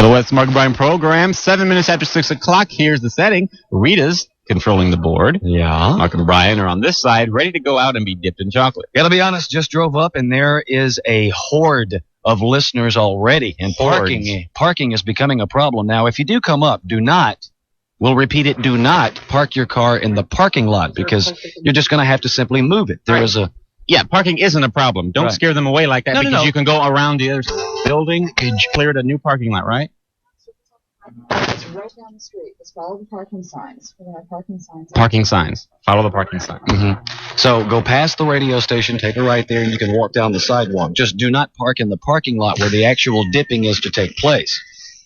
KLOS Mark and Brian program, 7 minutes after 6 o'clock. Here's the setting. Rita's controlling the board. Yeah. Mark and Brian are on this side, ready to go out and be dipped in chocolate. Gotta be honest, just drove up and there is a horde of listeners already. And parking is becoming a problem. Now, if you do come up, we'll repeat it, do not park your car in the parking lot because you're just going to have to simply move it. Yeah, parking isn't a problem. Don't scare them away like that because you can go around the other building and cleared a new parking lot, right? It's right down the street. Just follow the parking signs. We're going to have parking signs. Parking signs. Follow the parking signs. Mm-hmm. So go past the radio station, take a right there, and you can walk down the sidewalk. Just do not park in the parking lot where the actual dipping is to take place.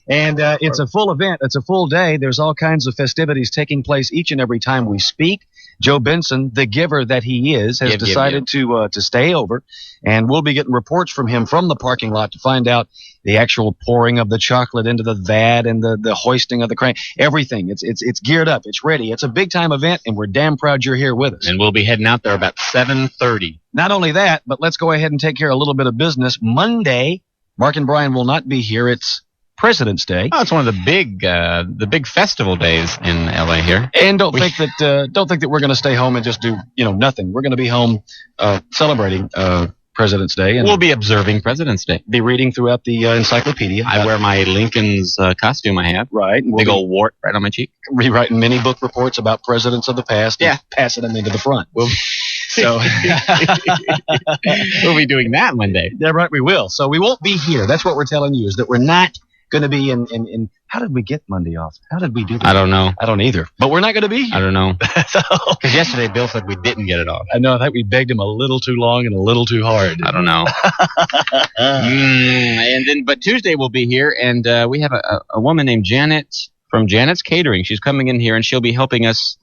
And it's a full event. It's a full day. There's all kinds of festivities taking place each and every time we speak. Joe Benson, the giver that he is, has decided to stay over, and we'll be getting reports from him from the parking lot to find out the actual pouring of the chocolate into the vat and the hoisting of the crane. Everything. It's geared up. It's ready. It's a big-time event, and we're damn proud you're here with us. And we'll be heading out there about 7:30. Not only that, but let's go ahead and take care of a little bit of business. Monday, Mark and Brian will not be here. It's President's Day. Oh, it's one of the big festival days in LA here. And don't think that we're going to stay home and just do nothing. We're going to be home celebrating President's Day, and we'll be observing President's Day. Be reading throughout the encyclopedia. I wear my Lincoln's costume I have. Right. Big old wart right on my cheek. Rewriting many book reports about presidents of the past. Yeah. And passing them into the front. So we'll be doing that Monday. Yeah, right. We will. So we won't be here. That's what we're telling you, is that we're not going to be in. How did we get Monday off? How did we do that? I don't know. I don't either. But we're not going to be here. I don't know. Because yesterday Bill said we didn't get it off. I know. I think we begged him a little too long and a little too hard. I don't know. But Tuesday we'll be here, and we have a woman named Janet from Janet's Catering. She's coming in here, and she'll be helping us.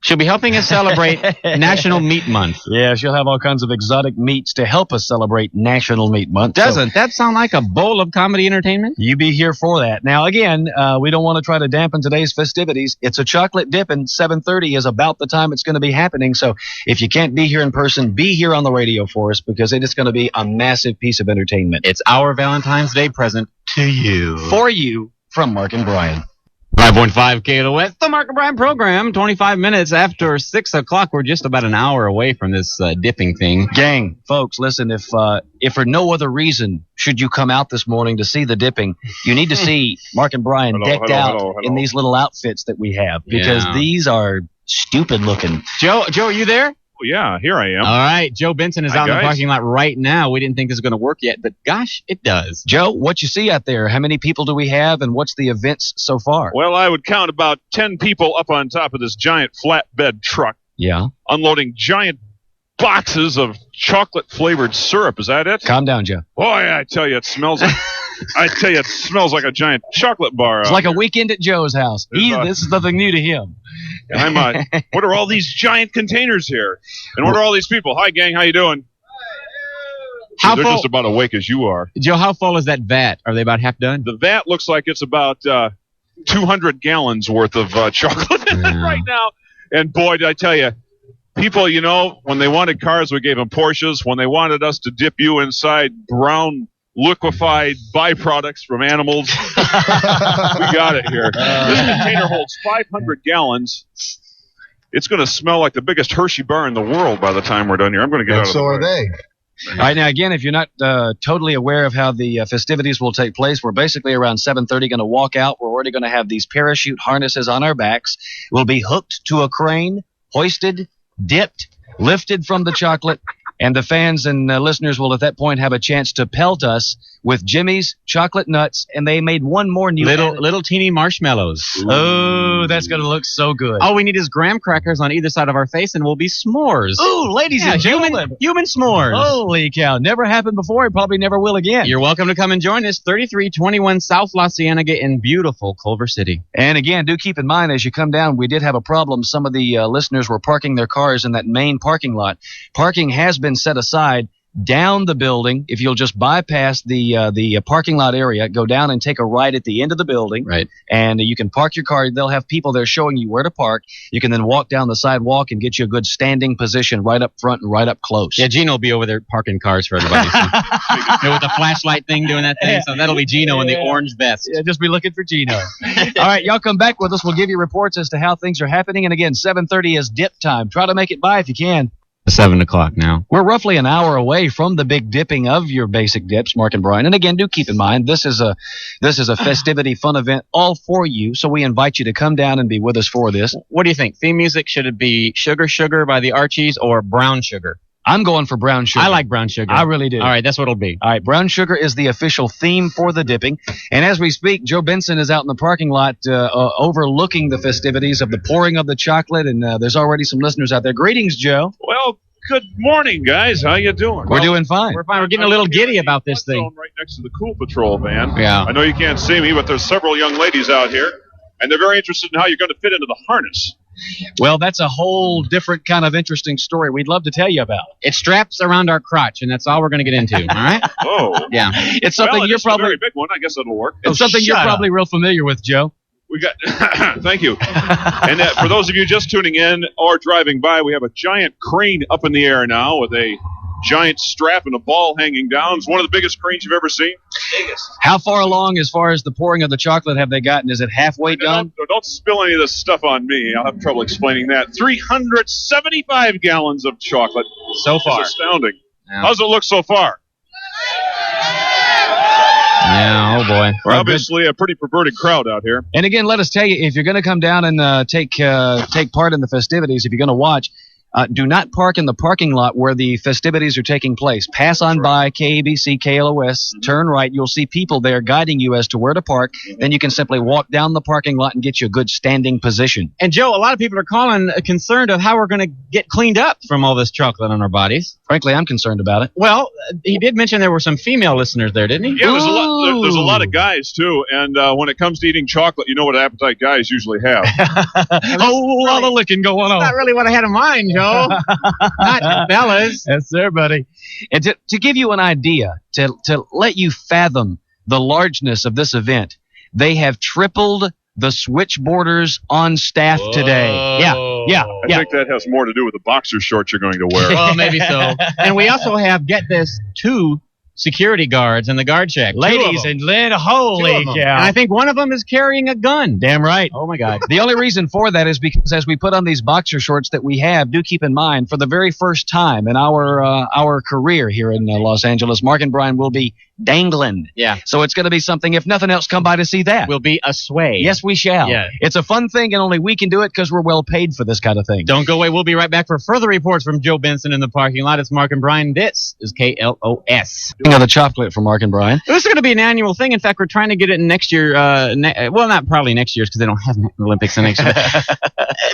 She'll be helping us celebrate National Meat Month. Yeah, she'll have all kinds of exotic meats to help us celebrate National Meat Month. Doesn't that sound like a bowl of comedy entertainment? You be here for that. Now, again, we don't want to try to dampen today's festivities. It's a chocolate dip, and 7:30 is about the time it's going to be happening. So if you can't be here in person, be here on the radio for us, because it is going to be a massive piece of entertainment. It's our Valentine's Day present to you. For you, from Mark and Brian. 5.5 KLOS, the Mark and Brian program, 25 minutes after 6 o'clock. We're just about an hour away from this dipping thing. Gang, folks, listen, if for no other reason should you come out this morning to see the dipping, you need to see Mark and Brian decked out in these little outfits that we have, because these are stupid looking. Joe, are you there? Yeah, here I am. All right, Joe Benson is out in the parking lot right now. We didn't think this was going to work yet, but gosh, it does. Joe, what you see out there? How many people do we have, and what's the events so far? Well, I would count about 10 people up on top of this giant flatbed truck. Yeah. Unloading giant boxes of chocolate-flavored syrup. Is that it? Calm down, Joe. Boy, I tell you, it smells like... it smells like a giant chocolate bar. It's like a weekend at Joe's house. This is nothing new to him. And what are all these giant containers here? And what are all these people? Hi, gang. How you doing? They're just about awake as you are. Joe, how full is that vat? Are they about half done? The vat looks like it's about 200 gallons worth of chocolate in it right now. And boy, did I tell you, people, when they wanted cars, we gave them Porsches. When they wanted us to dip you inside brown liquefied byproducts from animals, we got it here. This container holds 500 gallons. It's going to smell like the biggest Hershey bar in the world by the time we're done here. I'm going to get out of the way. So are they. All right, now, again, if you're not totally aware of how the festivities will take place, we're basically around 7:30 going to walk out. We're already going to have these parachute harnesses on our backs. We'll be hooked to a crane, hoisted, dipped, lifted from the chocolate, and the fans and listeners will at that point have a chance to pelt us with Jimmy's chocolate nuts, and they made one more new little teeny marshmallows. Oh, that's going to look so good. All we need is graham crackers on either side of our face, and we'll be s'mores. Ooh, ladies and gentlemen. Human s'mores. Holy cow. Never happened before. It probably never will again. You're welcome to come and join us. 3321 South La Cienega in beautiful Culver City. And again, do keep in mind, as you come down, we did have a problem. Some of the listeners were parking their cars in that main parking lot. Parking has been set aside. down the building. If you'll just bypass the parking lot area, go down and take a right at the end of the building. Right. And you can park your car. They'll have people there showing you where to park. You can then walk down the sidewalk and get you a good standing position right up front and right up close. Yeah, Gino will be over there parking cars for everybody. So. With the flashlight thing doing that thing. So that'll be Gino in the orange vest. Yeah, just be looking for Gino. All right, y'all come back with us. We'll give you reports as to how things are happening. And again, 7:30 is dip time. Try to make it by if you can. 7 o'clock now. We're roughly an hour away from the big dipping of your basic dips, Mark and Brian. And again, do keep in mind, this is a festivity fun event all for you. So we invite you to come down and be with us for this. What do you think? Theme music, should it be Sugar Sugar by the Archies or Brown Sugar? I'm going for Brown Sugar. I like Brown Sugar. I really do. All right, that's what it'll be. All right, Brown Sugar is the official theme for the dipping. And as we speak, Joe Benson is out in the parking lot overlooking the festivities of the pouring of the chocolate. And there's already some listeners out there. Greetings, Joe. Well, good morning, guys. How you doing? We're doing fine. We're fine. We're getting a little giddy about this thing. Right next to the Cool Patrol van. Yeah. I know you can't see me, but there's several young ladies out here, and they're very interested in how you're going to fit into the harness. Well, that's a whole different kind of interesting story we'd love to tell you about. It straps around our crotch, and that's all we're going to get into. All right? Oh. Yeah. It's something well, you're probably a very big one. I guess that'll work. It's something you're probably real familiar with, Joe. We got. Thank you. And for those of you just tuning in or driving by, we have a giant crane up in the air now with a giant strap and a ball hanging down. It's one of the biggest cranes you've ever seen. Biggest. How far along, as far as the pouring of the chocolate, have they gotten? Is it halfway done? Don't spill any of this stuff on me. I'll have trouble explaining that. 375 gallons of chocolate So far. It's astounding. Yeah. How's it look so far? Yeah, oh boy. We're obviously a pretty perverted crowd out here. And again, let us tell you, if you're going to come down and take part in the festivities, if you're going to watch, do not park in the parking lot where the festivities are taking place. Pass on by KABC, KLOS, turn right. You'll see people there guiding you as to where to park. Then you can simply walk down the parking lot and get you a good standing position. And Joe, a lot of people are calling concerned of how we're going to get cleaned up from all this chocolate on our bodies. Frankly, I'm concerned about it. Well, he did mention there were some female listeners there, didn't he? Yeah, there's a lot of guys, too. And when it comes to eating chocolate, you know what appetite guys usually have. Oh, all the licking going on. That's not really what I had in mind, Joe. Not fellas. Yes, sir, buddy. And to give you an idea, to let you fathom the largeness of this event, they have tripled the switchboarders on staff today. Yeah. I think that has more to do with the boxer shorts you're going to wear. Well, maybe so. And we also have, get this, 2 security guards in the guard shack. Ladies and Lynn, holy cow. And I think one of them is carrying a gun. Damn right. Oh, my God. The only reason for that is because as we put on these boxer shorts that we have, do keep in mind, for the very first time in our career here in Los Angeles, Mark and Brian will be dangling. Yeah. So it's going to be something, if nothing else, come by to see that. We'll be a sway. Yes, we shall. Yeah. It's a fun thing, and only we can do it because we're well paid for this kind of thing. Don't go away. We'll be right back for further reports from Joe Benson in the parking lot. It's Mark and Brian. This is KLOS. The chocolate from Mark and Brian. This is going to be an annual thing. In fact, we're trying to get it in next year. Well, not probably next year's because they don't have an Olympics in next year.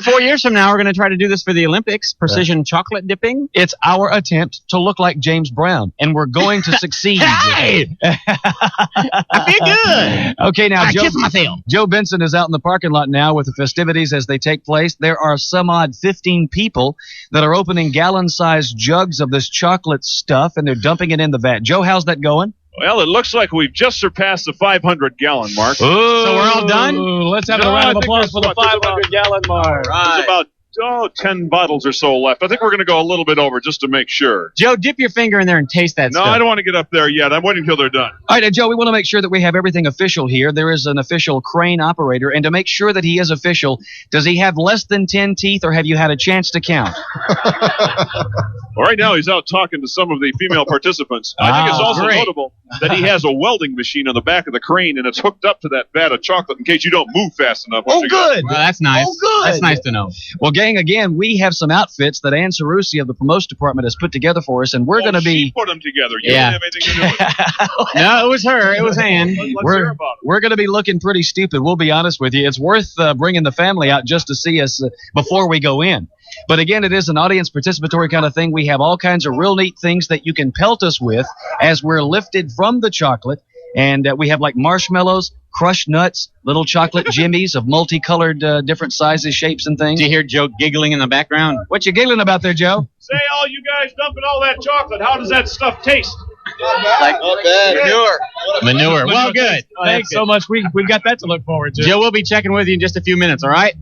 4 years from now, we're going to try to do this for the Olympics. Precision chocolate dipping. It's our attempt to look like James Brown, and we're going to succeed. Hey! I feel good. Okay, now, I kiss myself. Joe Benson is out in the parking lot now with the festivities as they take place. There are some odd 15 people that are opening gallon-sized jugs of this chocolate stuff, and they're dumping it in the vat. Joe, how's that going? Well, it looks like we've just surpassed the 500-gallon mark. Ooh, so we're all done? Let's have a round of applause for the 500-gallon mark. There's about 10 bottles or so left. I think we're going to go a little bit over just to make sure. Joe, dip your finger in there and taste that No, stuff. I don't want to get up there yet. I'm waiting until they're done. All right, and Joe, we want to make sure that we have everything official here. There is an official crane operator, and to make sure that he is official, does he have less than 10 teeth, or have you had a chance to count? Well, right now he's out talking to some of the female participants. I think it's also notable that he has a welding machine on the back of the crane, and it's hooked up to that vat of chocolate in case you don't move fast enough. Oh, good. Well, that's nice. Oh, good. That's nice to know. Well, gang, again, we have some outfits that Ann Cerusi of the promotion department has put together for us, and we're going to be... She put them together. You Yeah. don't have anything to do with it. No, it was her. It was Ann. Let's hear about it. We're going to be looking pretty stupid, we'll be honest with you. It's worth bringing the family out just to see us before we go in. But again, it is an audience participatory kind of thing. We have all kinds of real neat things that you can pelt us with as we're lifted from the chocolate. And we have like marshmallows, crushed nuts, little chocolate jimmies of multicolored different sizes, shapes, and things. Did you hear Joe giggling in the background? What you giggling about there, Joe? Say all you guys dumping all that chocolate. How does that stuff taste? Not bad. Manure. Well, good. Thanks so much. We've got that to look forward to. Joe, we'll be checking with you in just a few minutes, all right?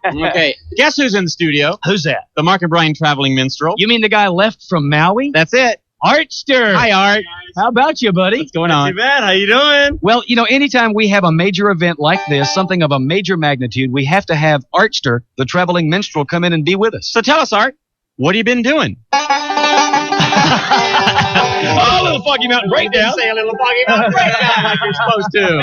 Okay. Guess who's in the studio? Who's that? The Mark and Brian traveling minstrel. You mean the guy left from Maui? That's it. Artster. Hi, Art. How about you, buddy? What's going on? Too bad. How you doing? Well, anytime we have a major event like this, something of a major magnitude, we have to have Artster, the traveling minstrel, come in and be with us. So tell us, Art, what have you been doing? Oh, a little Foggy Mountain breakdown. Say a little Foggy Mountain breakdown like you're supposed to.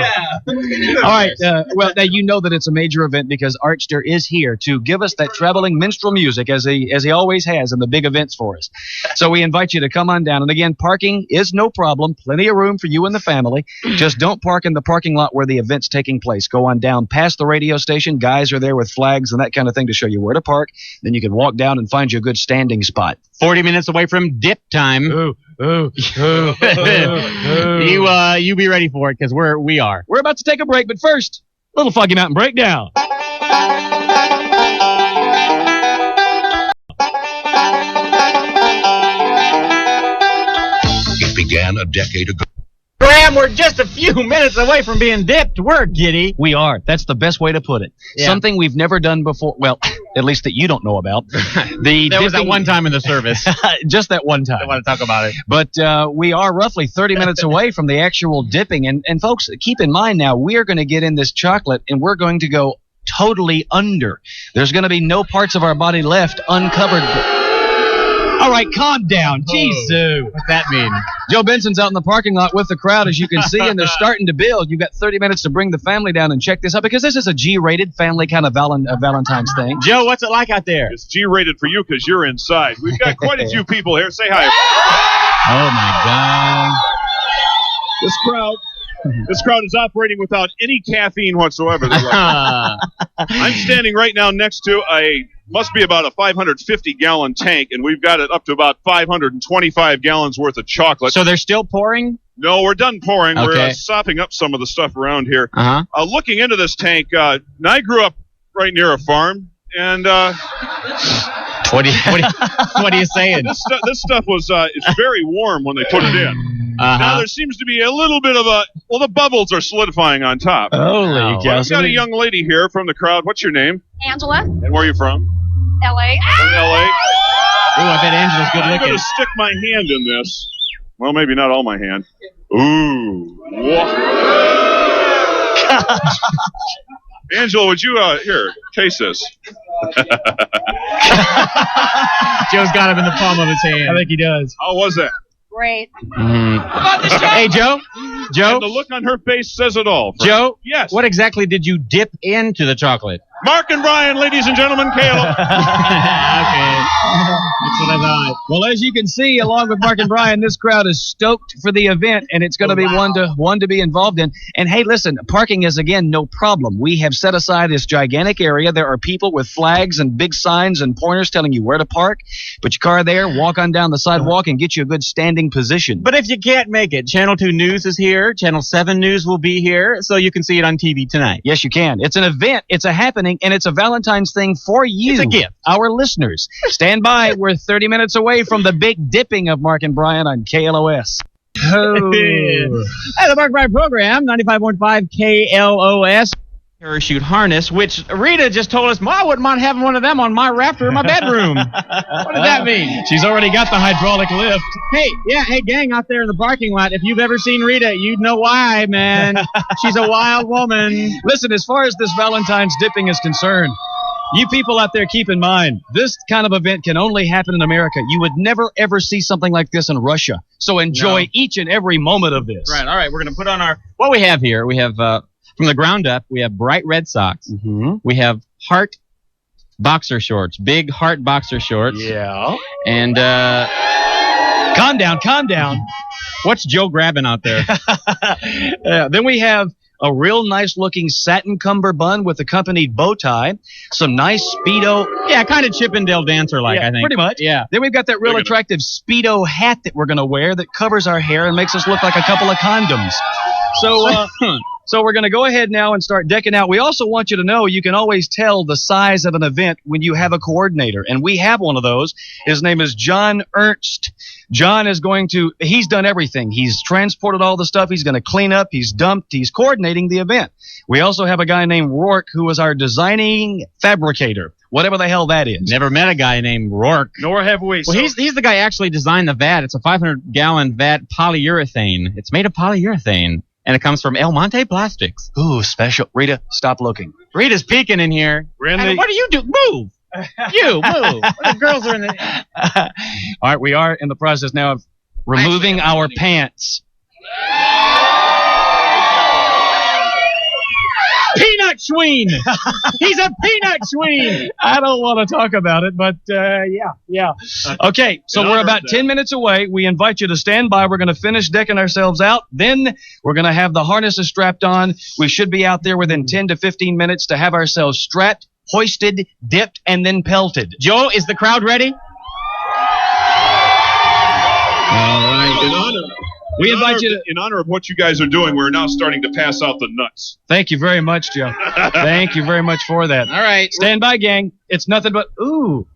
All right. Well, now you know that it's a major event because Artster is here to give us that traveling minstrel music as he always has in the big events for us. So we invite you to come on down. And again, parking is no problem. Plenty of room for you and the family. Just don't park in the parking lot where the event's taking place. Go on down past the radio station. Guys are there with flags and that kind of thing to show you where to park. Then you can walk down and find you a good standing spot. 40 minutes away from dip time. You be ready for it because we are. We're about to take a break, but first, little Foggy Mountain breakdown. It began a decade ago. Graham, we're just a few minutes away from being dipped. We're giddy. We are. That's the best way to put it. Yeah. Something we've never done before. Well, at least that you don't know about. There was that one time in the service. Just that one time. I want to talk about it. But we are roughly 30 minutes away from the actual dipping. And folks, keep in mind now, we are going to get in this chocolate and we're going to go totally under. There's going to be no parts of our body left uncovered. All right, calm down. Jeez, Sue. What's that mean? Joe Benson's out in the parking lot with the crowd, as you can see, and they're starting to build. You've got 30 minutes to bring the family down and check this out, because this is a G-rated family kind of Valentine's thing. Joe, what's it like out there? It's G-rated for you because you're inside. We've got quite a few people here. Say hi. Oh, my God. This crowd is operating without any caffeine whatsoever. I'm standing right now next to must be about a 550-gallon tank, and we've got it up to about 525 gallons worth of chocolate. So they're still pouring? No, we're done pouring. Okay. We're sopping up some of the stuff around here. Uh-huh. Looking into this tank, I grew up right near a farm, and What are you saying? this stuff was it's very warm when they put it in. Uh-huh. Now there seems to be a little bit of the bubbles are solidifying on top. Holy cow. I've got a young lady here from the crowd. What's your name? Angela, And where are you from? LA. From L.A. Oh, I bet Angela's good I'm looking. going to stick my hand in this. Well, maybe not all my hand. Ooh. Angela, would you, here, taste this. Joe's got him in the palm of his hand. I think he does. How was that? Great. Hey, Joe? And the look on her face says it all. Joe? Yes. What exactly did you dip into the chocolate? Mark and Brian, ladies and gentlemen, KLOS. Okay. That's what I thought. Well, as you can see, along with Mark and Brian, this crowd is stoked for the event, and it's going to be one to be involved in. And hey, listen, parking is, again, no problem. We have set aside this gigantic area. There are people with flags and big signs and pointers telling you where to park. Put your car there, walk on down the sidewalk, and get you a good standing position. But if you can't make it, Channel 2 News is here. Channel 7 News will be here, so you can see it on TV tonight. Yes, you can. It's an event. It's a happening, and it's a Valentine's thing for you. It's a gift. Our listeners. Stand by. We're 30 minutes away from the big dipping of Mark and Brian on KLOS. Oh. Hey, the Mark Brian program, 95.5 KLOS. Parachute harness, which Rita just told us, I wouldn't mind having one of them on my rafter in my bedroom. What does that mean? She's already got the hydraulic lift. Hey, gang out there in the parking lot, if you've ever seen Rita, you'd know why, man. She's a wild woman. Listen, as far as this Valentine's dipping is concerned, you people out there, keep in mind, this kind of event can only happen in America. You would never, ever see something like this in Russia. So enjoy each and every moment of this. Right, all right, we're going to put on what we have here. We have, from the ground up, we have bright red socks. Mm-hmm. We have heart boxer shorts, big heart boxer shorts. Yeah. And, Calm down. what's Joe grabbing out there? Then we have a real nice-looking satin cummerbund with accompanied bow tie, some nice Speedo. Yeah, kind of Chippendale dancer-like, I think. Pretty much. Yeah. Then we've got that real attractive Speedo hat that we're going to wear that covers our hair and makes us look like a couple of condoms. So So we're going to go ahead now and start decking out. We also want you to know you can always tell the size of an event when you have a coordinator, and we have one of those. His name is John Ernst. John is he's done everything. He's transported all the stuff. He's going to clean up. He's dumped. He's coordinating the event. We also have a guy named Rourke who is our designing fabricator, whatever the hell that is. Never met a guy named Rourke. Nor have we. Well, he's the guy who actually designed the vat. It's a 500-gallon vat polyurethane. It's made of polyurethane, and it comes from El Monte Plastics. Ooh, special. Rita, stop looking. Rita's peeking in here. Really? What do you do? Move. You move. The girls are in the. All right, we are in the process now of removing our pants. Peanut Schween. He's a peanut Schween. I don't want to talk about it, but yeah. Okay, so we're about 10 minutes away. We invite you to stand by. We're going to finish decking ourselves out. Then we're going to have the harnesses strapped on. We should be out there within 10 to 15 minutes to have ourselves strapped, hoisted, dipped, and then pelted. Joe, is the crowd ready? All right. We invite you to. In honor of what you guys are doing, we're now starting to pass out the nuts. Thank you very much, Joe. Thank you very much for that. All right. Stand by, gang. It's nothing but,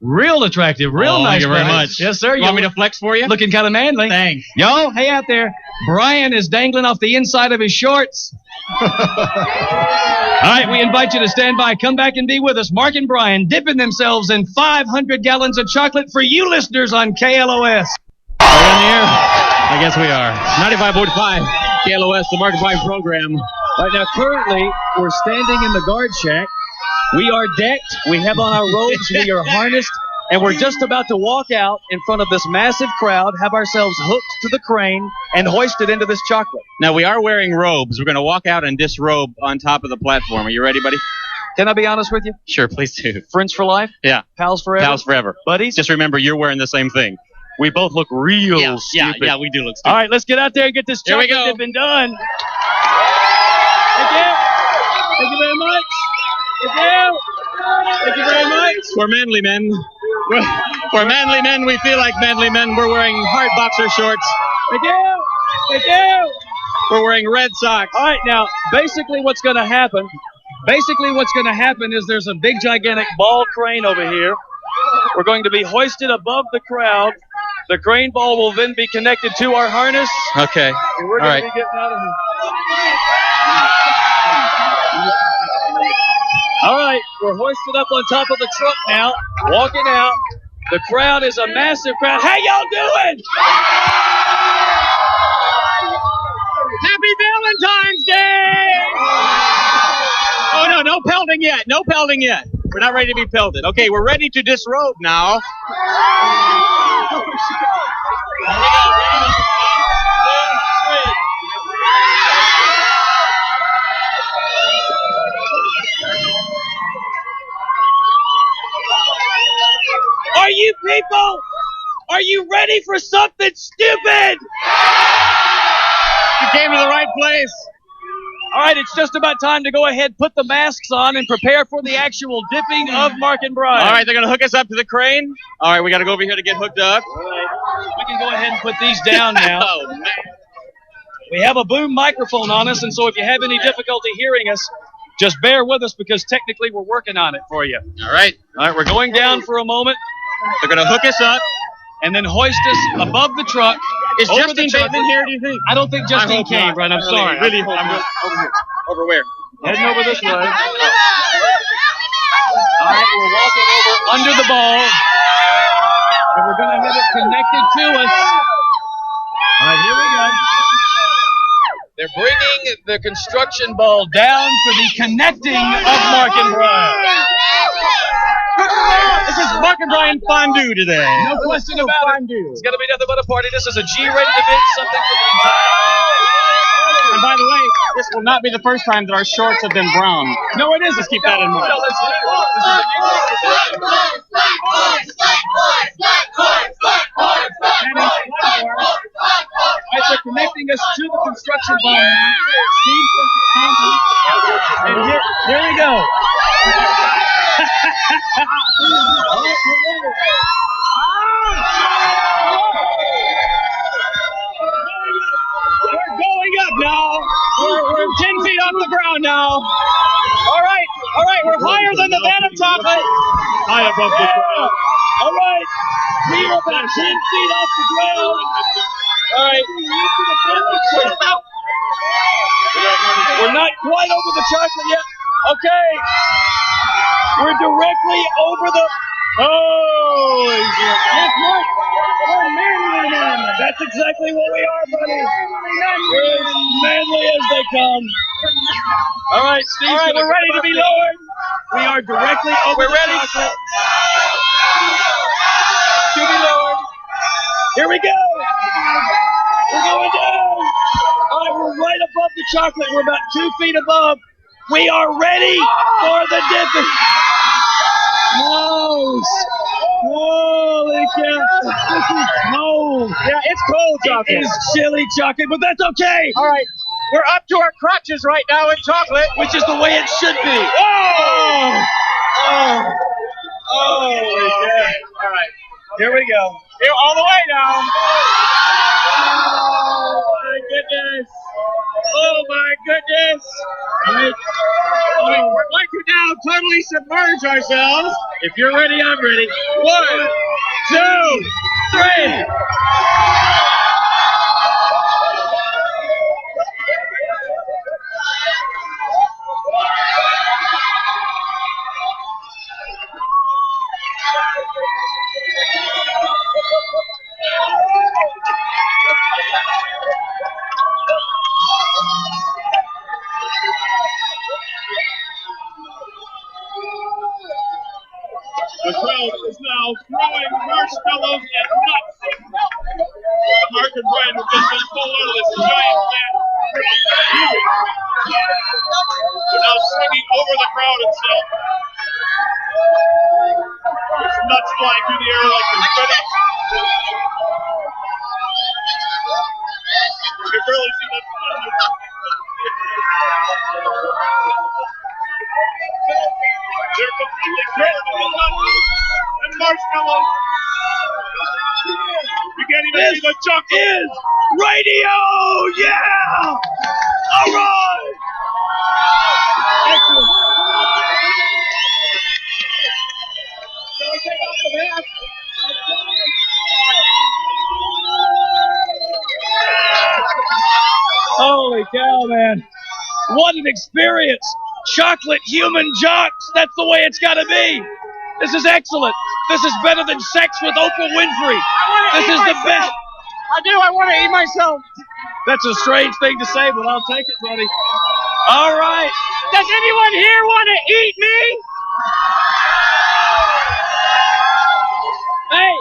real attractive, real nice. Thank you very Brian. much. Yes, sir. You want me to flex for you? Looking kind of manly. Thanks. Yo, hey out there. Brian is dangling off the inside of his shorts. All right, we invite you to stand by. Come back and be with us. Mark and Brian dipping themselves in 500 gallons of chocolate for you listeners on KLOS. We're on the air? I guess we are. 95.5 KLOS, the Mark and Brian program. Right now, currently, we're standing in the guard shack. We are decked. We have on our robes. We are harnessed. And we're just about to walk out in front of this massive crowd, have ourselves hooked to the crane, and hoisted into this chocolate. Now, we are wearing robes. We're going to walk out and disrobe on top of the platform. Are you ready, buddy? Can I be honest with you? Sure, please do. Friends for life? Yeah. Pals forever? Pals forever. Buddies? Just remember, you're wearing the same thing. We both look real stupid. Yeah, we do look stupid. All right, let's get out there and get this Here we chocolate go. dipping done. Thank you. Thank you very much. Thank you. Thank you very much. We're manly men. We're manly men. We feel like manly men. We're wearing hard boxer shorts. Thank you. Thank you. We're wearing red socks. All right, now, basically what's going to happen is there's a big, gigantic ball crane over here. We're going to be hoisted above the crowd. The crane ball will then be connected to our harness. Okay. And we're All going right. to be getting out of here. All right, we're hoisted up on top of the truck now, walking out. The crowd is a massive crowd. How y'all doing? Happy Valentine's Day! Oh, no pelting yet. No pelting yet. We're not ready to be pelted. Okay, we're ready to disrobe now. Are you people? Are you ready for something stupid? You came to the right place. All right, it's just about time to go ahead, put the masks on, and prepare for the actual dipping of Mark and Brian. All right, they're going to hook us up to the crane. All right, we got to go over here to get hooked up. All right. We can go ahead and put these down now. Oh, man. We have a boom microphone on us, and so if you have any difficulty hearing us, just bear with us because technically we're working on it for you. All right. All right, we're going down for a moment They're going to hook us up. and then hoist us above the truck. Is over Justine the truck. Bateman here, do you think? I don't think Justine came, Brian. I'm sorry. Really hope not. Over here. Over where? Heading over this way. All right, we're walking over under the ball, and we're going to have it connected to us. All right, here we go. They're bringing the construction ball down for the connecting of Mark and Brian. This is Mark and Brian fondue today. No question about it. It's going to be nothing but a party. This is a G-rated event, something for the entire. And by the way, this will not be the first time that our shorts have been brown. No, it isn't. Just keep that in mind. No, let's keep Alright, they're connecting us to the construction ball now. And here we go. We're going up now. We're 10 feet feet off the ground now. All right, we're higher than the van of chocolate. High above the ground. All right, we are about 10 feet off the ground. All right. We're not quite over the chocolate yet. Okay. We're directly over the... Oh! Yes, Mark. We're manly men. That's exactly what we are, buddy. We're as manly as they come. All right, Steve. All right, we're ready to be lowered. We are directly over the chocolate. To be lowered. Here we go. We're going down. All right, we're right above the chocolate. We're about 2 feet above. We are ready for the dipping. Nice. Holy cow. This is cold. Yeah, it's cold chocolate. It is chilly chocolate, but that's okay. All right. We're up to our crotches right now in chocolate, which is the way it should be. Oh! Holy cow. All right. Here we go. Here, all the way now. Oh, my goodness. Oh, my goodness. All right. We're going to now totally submerge ourselves. If you're ready, I'm ready. 1, 2, 3. The crowd is now throwing marshmallows and nuts. Mark and Brian have just been pulled out of this giant van. They're now swinging over the crowd itself. There's nuts flying through the air like confetti. You can barely see the sun. They're completely covered in nuts and marshmallows. You can't even see the chocolate. Is radio! Yeah! All right! Excellent. Shall we take off the mask? Holy cow, man. What an experience. Chocolate human jocks. That's the way it's got to be. This is excellent. This is better than sex with Oprah Winfrey. This is the best. I do. I want to eat myself. That's a strange thing to say, but I'll take it, buddy. All right. Does anyone here want to eat me? Hey,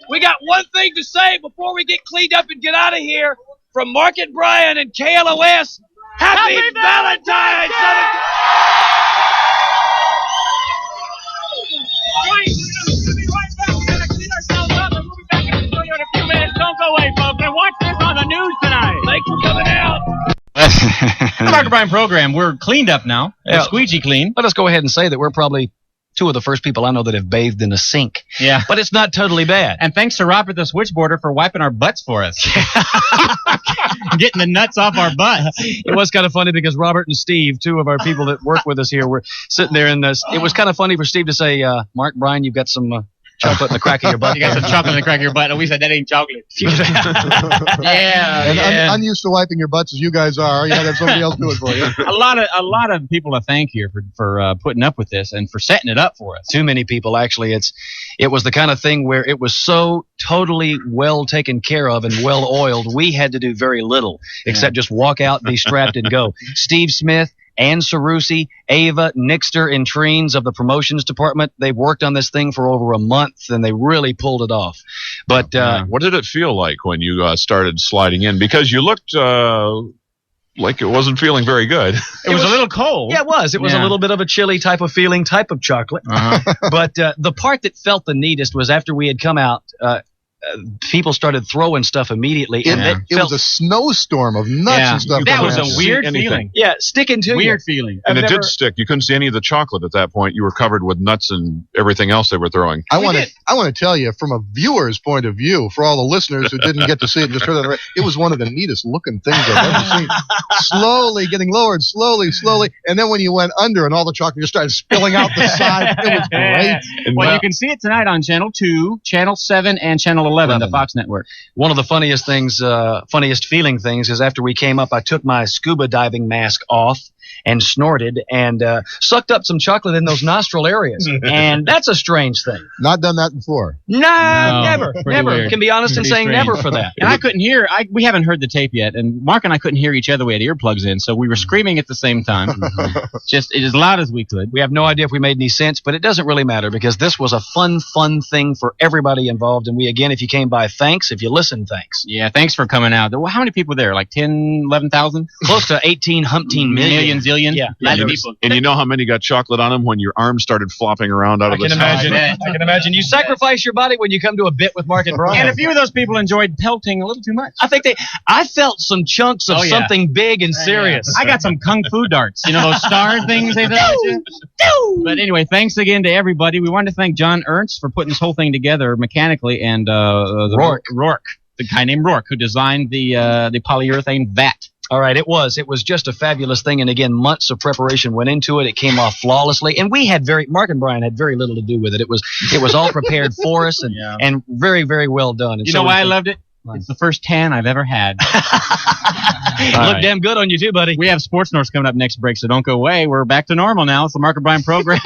we got one thing to say before we get cleaned up and get out of here. From Mark and Brian and KLOS, Happy Valentine! All right, we'll be right back. We're going to clean ourselves up and we'll be back in the studio in a few minutes. Don't go away, folks. And watch this on the news tonight. Thanks for coming out. The Mark and Brian program. We're cleaned up now. We're squeegee clean. Let us go ahead and say that we're probably two of the first people I know that have bathed in a sink. Yeah. But it's not totally bad. And thanks to Robert the switchboarder for wiping our butts for us. Getting the nuts off our butts. It was kind of funny because Robert and Steve, two of our people that work with us here, were sitting there, and it was kind of funny for Steve to say, Mark, Brian, you've got some chocolate in the crack of your butt. You got some chocolate in the crack of your butt. And we said, that ain't chocolate. I'm used to wiping your butts as you guys are. You got to have somebody else do it for you. A lot of people to thank here for putting up with this and for setting it up for us. Too many people, actually. It was the kind of thing where it was so totally well taken care of and well oiled. We had to do very little except just walk out, be strapped, and go. Steve Smith, Ann Carusi, Ava, Nixter, and Treens of the promotions department, they've worked on this thing for over a month, and they really pulled it off. But what did it feel like when you started sliding in? Because you looked like it wasn't feeling very good. It was a little cold. Yeah, it was. It was a little bit of a chilly type of feeling, type of chocolate. But the part that felt the neatest was after we had come out, people started throwing stuff immediately. And It was a snowstorm of nuts and stuff. That was around. a weird anything. feeling. Yeah, sticking to Weird feeling. And I've it never- did stick. You couldn't see any of the chocolate at that point. You were covered with nuts and everything else they were throwing. I want to tell you from a viewer's point of view, for all the listeners who didn't get to see it and just heard it on the radio, it was one of the neatest looking things I've ever seen. Slowly getting lowered, slowly, and then when you went under and all the chocolate just started spilling out the side, it was great. Well, you can see it tonight on Channel 2, Channel 7, and Channel 11, the Fox network. One of the funniest things, funniest feeling things is after we came up, I took my scuba diving mask off and snorted and sucked up some chocolate in those nostril areas. And that's a strange thing. Not done that before. No, never. weird. Can be honest in Pretty saying strange. never for that. And I couldn't hear. We haven't heard the tape yet, and Mark and I couldn't hear each other. We had earplugs in, so we were screaming at the same time, just as loud as we could. We have no idea if we made any sense, but it doesn't really matter because this was a fun thing for everybody involved. And we, again, if you came by, thanks. If you listened, thanks. Yeah, thanks for coming out. How many people there? Like 10, 11,000? Close to 18 humpteen million. Zillion? Yeah. Lots of And, people. and you know how many got chocolate on them when your arms started flopping around out of the side? I can imagine. You sacrifice your body when you come to a bit with Mark and Brian. And a few of those people enjoyed pelting a little too much. I felt some chunks of Oh, yeah. something big and serious. I got some kung fu darts. You know those star things they throw at you? But anyway, thanks again to everybody. We wanted to thank John Ernst for putting this whole thing together mechanically, and Rourke, the guy named Rourke, who designed the polyurethane vat. All right, it was just a fabulous thing, and again, months of preparation went into it. It came off flawlessly, and Mark and Brian had very little to do with it. It was all prepared for us, and very, very well done. And You know why I loved it? It's the first tan I've ever had. Look damn good on you too, buddy. We have Sports North coming up next break, so don't go away. We're back to normal now. It's the Mark and Brian program.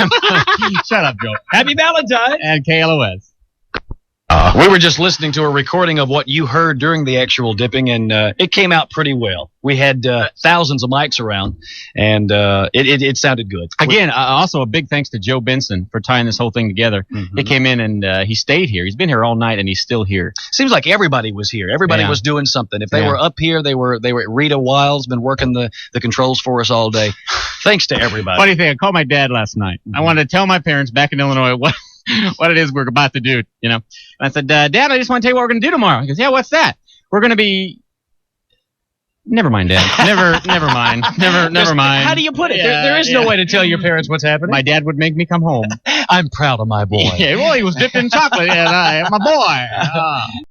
Shut up, Joe. Happy Valentine. And KLOS. We were just listening to a recording of what you heard during the actual dipping, and it came out pretty well. We had thousands of mics around, and it sounded good. Again, also a big thanks to Joe Benson for tying this whole thing together. Mm-hmm. He came in and he stayed here. He's been here all night, and he's still here. Seems like everybody was here. Everybody was doing something. If they were up here, they were. Rita Wild's been working the controls for us all day. Thanks to everybody. Funny thing, I called my dad last night. I wanted to tell my parents back in Illinois what it is we're about to do, you know. And I said, Dad, I just want to tell you what we're going to do tomorrow. He goes, yeah, what's that? We're going to be... Never mind, Dad. Never mind. Never mind. How do you put it? Yeah, there is no way to tell your parents what's happening. My dad would make me come home. I'm proud of my boy. Yeah, well, he was dipped in chocolate. Yeah, my boy.